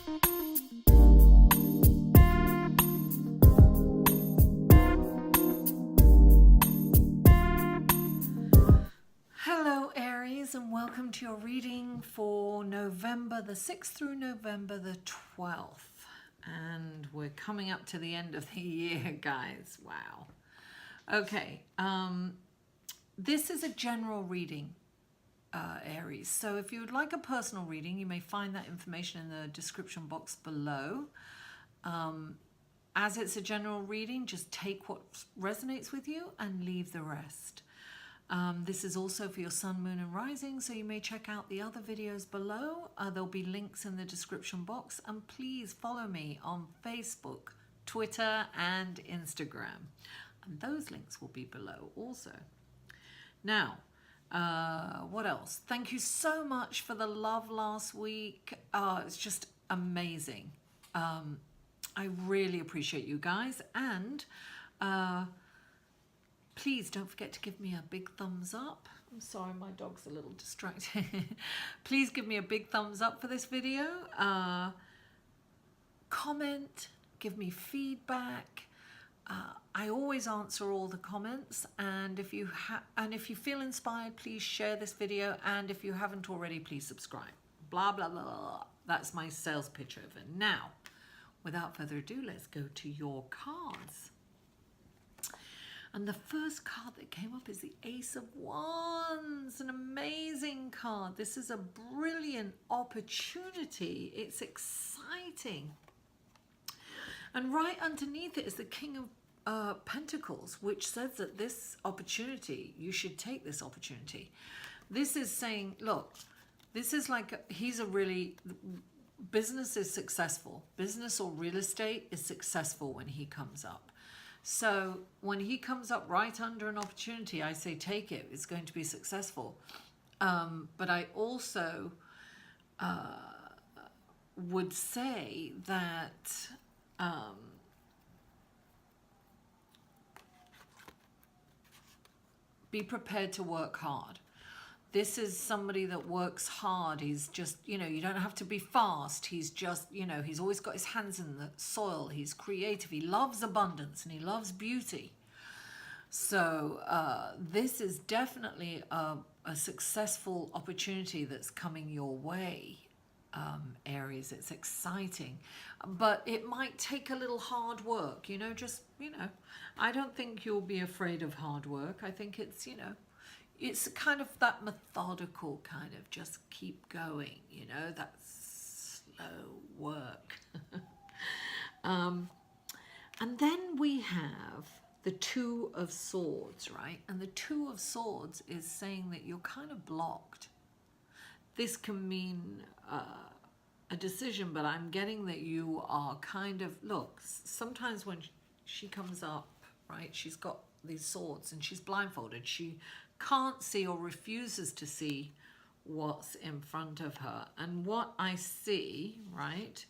Hello Aries, and welcome to your reading for November the 6th through November the 12th. And we're coming up to the end of the year, guys. Wow. Okay, this is a general reading, Aries. So if you would like a personal reading, you may find that information in the description box below. As it's a general reading, just take what resonates with you and leave the rest. This is also for your sun, moon and rising, so you may check out the other videos below. There'll be links in the description box, and please follow me on Facebook, Twitter and Instagram, and those links will be below also. Now, what else? Thank you so much for the love last week. It's just amazing. I really appreciate you guys, and please don't forget to give me a big thumbs up. I'm sorry, my dog's a little distracted. Please give me a big thumbs up for this video. Comment, give me feedback. I always answer all the comments, and if you feel inspired, please share this video, and if you haven't already, please subscribe. Blah, blah, blah, blah. That's my sales pitch over. Now, without further ado, let's go to your cards. And the first card that came up is the Ace of Wands, an amazing card. This is a brilliant opportunity. It's exciting. And right underneath it is the King of Pentacles, which says that this opportunity, you should take this opportunity. This is saying, look, this is like, business is successful. Business or real estate is successful when he comes up. So when he comes up right under an opportunity, I say take it. It's going to be successful. But I also would say that be prepared to work hard. This is somebody that works hard. He's just, you don't have to be fast. He's just, he's always got his hands in the soil. He's creative. He loves abundance and he loves beauty. So this is definitely a successful opportunity that's coming your way, Aries. It's exciting, but it might take a little hard work, I don't think you'll be afraid of hard work. I think it's, it's kind of that methodical kind of just keep going, that slow work. And then we have the Two of Swords, right? And the Two of Swords is saying that you're kind of blocked. This can mean a decision, but I'm getting that you are kind of, look, sometimes when she comes up, right, she's got these swords and she's blindfolded. She can't see or refuses to see what's in front of her. And what I see, right,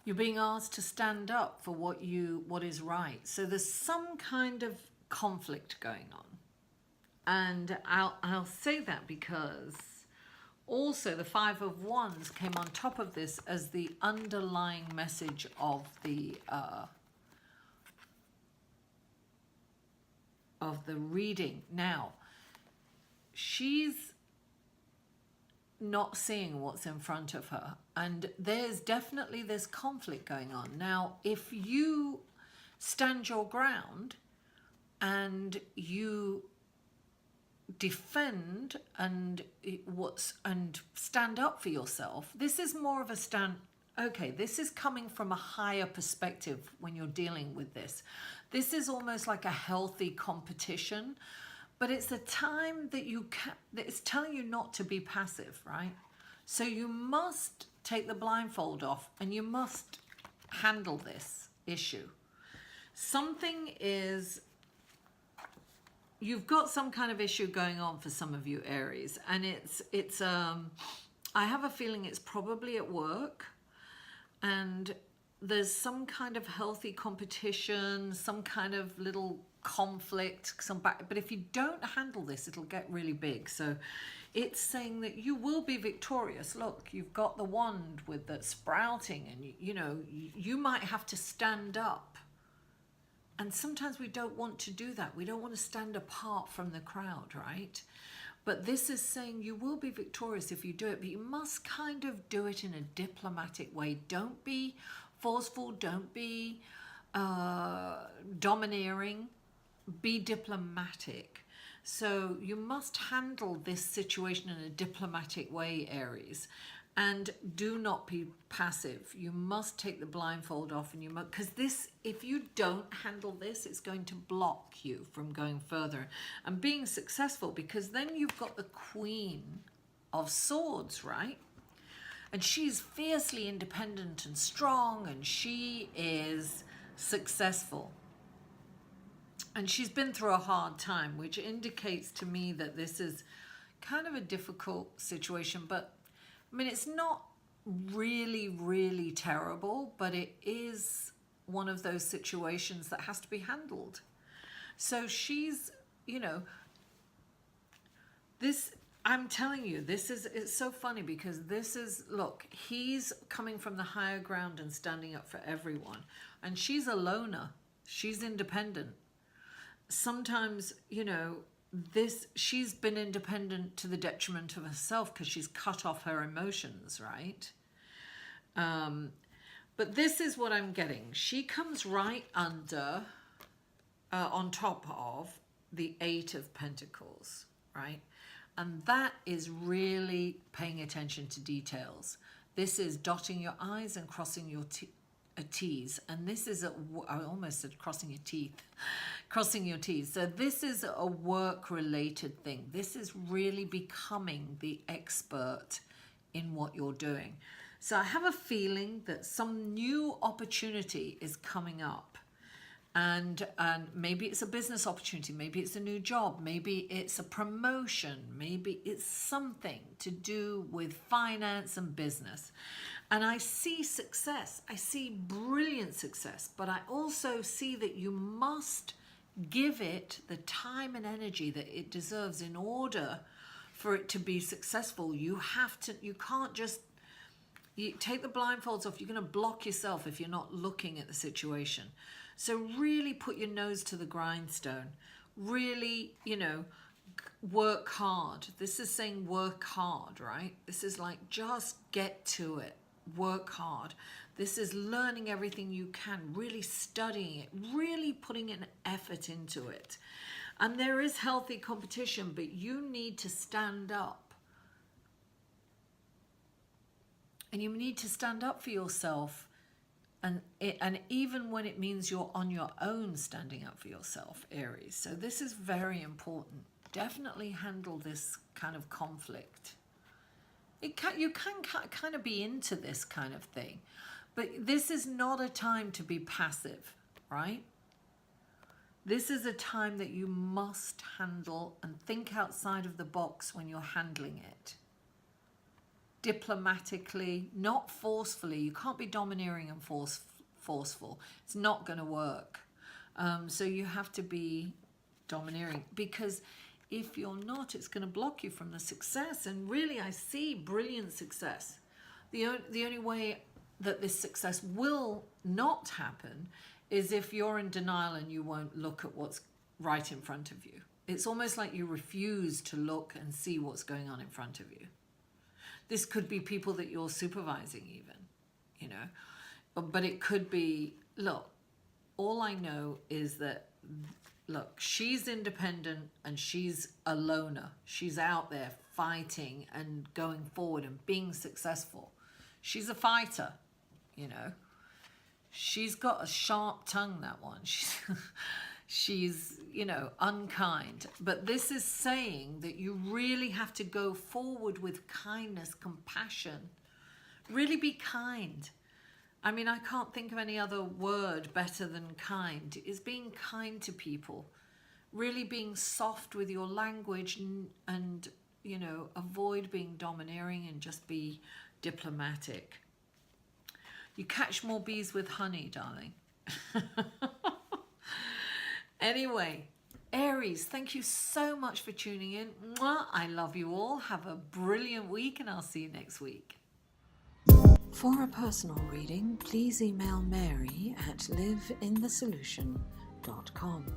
you're being asked to stand up for what is right. So there's some kind of conflict going on. And I'll say that because also the Five of Wands came on top of this as the underlying message of the reading. Now, she's not seeing what's in front of her, and there's definitely this conflict going on. Now, if you stand your ground and you defend and stand up for yourself, this is more of a stand. Okay, this is coming from a higher perspective when you're dealing with this. This is almost like a healthy competition, but it's a time that that it's telling you not to be passive, right? So you must take the blindfold off and you must handle this issue. Something is, you've got some kind of issue going on for some of you Aries, and it's I have a feeling it's probably at work, and there's some kind of healthy competition, some kind of little conflict, some back, but if you don't handle this, it'll get really big. So it's saying that you will be victorious. Look, you've got the wand with the sprouting, and you know, you might have to stand up. And sometimes we don't want to do that. We don't want to stand apart from the crowd, right? But this is saying you will be victorious if you do it, but you must kind of do it in a diplomatic way. Don't be forceful, don't be domineering, be diplomatic. So you must handle this situation in a diplomatic way, Aries, and do not be passive. You must take the blindfold off, and you must, because this, if you don't handle this, it's going to block you from going further and being successful, because then you've got the Queen of Swords, right? And she's fiercely independent and strong, and she is successful. And she's been through a hard time, which indicates to me that this is kind of a difficult situation. But I mean, it's not really, really terrible, but it is one of those situations that has to be handled. So she's, you know, this, I'm telling you, this is, it's so funny because this is, look, he's coming from the higher ground and standing up for everyone. And she's a loner. She's independent. Sometimes, you know, she's been independent to the detriment of herself because she's cut off her emotions, right? But this is what I'm getting. She comes right under, on top of the Eight of Pentacles, right? And that is really paying attention to details. This is dotting your I's and crossing your T's. And this is, I almost said crossing your teeth. Crossing your T's. So this is a work-related thing. This is really becoming the expert in what you're doing. So I have a feeling that some new opportunity is coming up. And maybe it's a business opportunity, maybe it's a new job, maybe it's a promotion, maybe it's something to do with finance and business. And I see success, I see brilliant success, but I also see that you must give it the time and energy that it deserves in order for it to be successful. You have to, you can't just, you take the blindfolds off, you're going to block yourself if you're not looking at the situation. So really put your nose to the grindstone. Really, you know, work hard. This is saying work hard, right? This is like just get to it. Work hard. This is learning everything you can, really studying it, really putting an effort into it. And there is healthy competition, but you need to stand up. And you need to stand up for yourself. And even when it means you're on your own standing up for yourself, Aries. So this is very important. Definitely handle this kind of conflict. You can kind of be into this kind of thing. But this is not a time to be passive, right? This is a time that you must handle and think outside of the box when you're handling it. Diplomatically, not forcefully. You can't be domineering and forceful. It's not going to work. So you have to be domineering, because if you're not, it's going to block you from the success. And really, I see brilliant success. The only way that this success will not happen is if you're in denial and you won't look at what's right in front of you. It's almost like you refuse to look and see what's going on in front of you. This could be people that you're supervising even, you know. But it could be, look, all I know is that, look, she's independent and she's a loner. She's out there fighting and going forward and being successful. She's a fighter, you know. She's got a sharp tongue, that one. She's, you know, unkind. But this is saying that you really have to go forward with kindness, compassion. Really be kind. I mean, I can't think of any other word better than kind. Is being kind to people. Really being soft with your language and, you know, avoid being domineering and just be diplomatic. You catch more bees with honey, darling. Anyway, Aries, thank you so much for tuning in. Mwah. I love you all. Have a brilliant week, and I'll see you next week. For a personal reading, please email Mary at liveinthesolution.com.